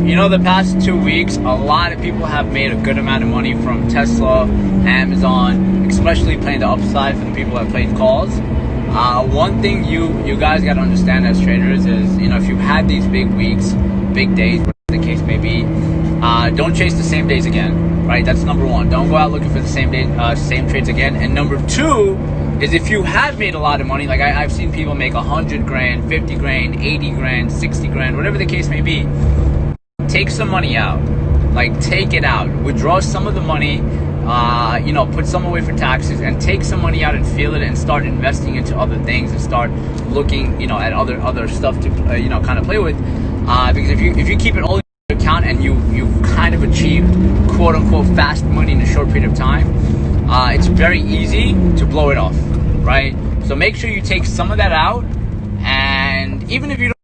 You know, the past 2 weeks, a lot of people have made a good amount of money from Tesla, Amazon, especially playing the upside for the people that played calls. One thing you guys got to understand as traders is, you know, if you've had these big weeks, big days, whatever the case may be, don't chase the same days again, right? That's number one. Don't go out looking for the same day, same trades again. And number two is, if you have made a lot of money, like I've seen people make 100 grand, 50 grand, 80 grand, 60 grand, whatever the case may be, take some money out. Like, take it out. Withdraw some of the money, you know, put some away for taxes, and take some money out and feel it, and start investing into other things, and start looking, you know, at other stuff to, you know, kind of play with. Because if you keep it all in your account and you've kind of achieved quote unquote fast money in a short period of time, it's very easy to blow it off, right? So make sure you take some of that out, and even if you don't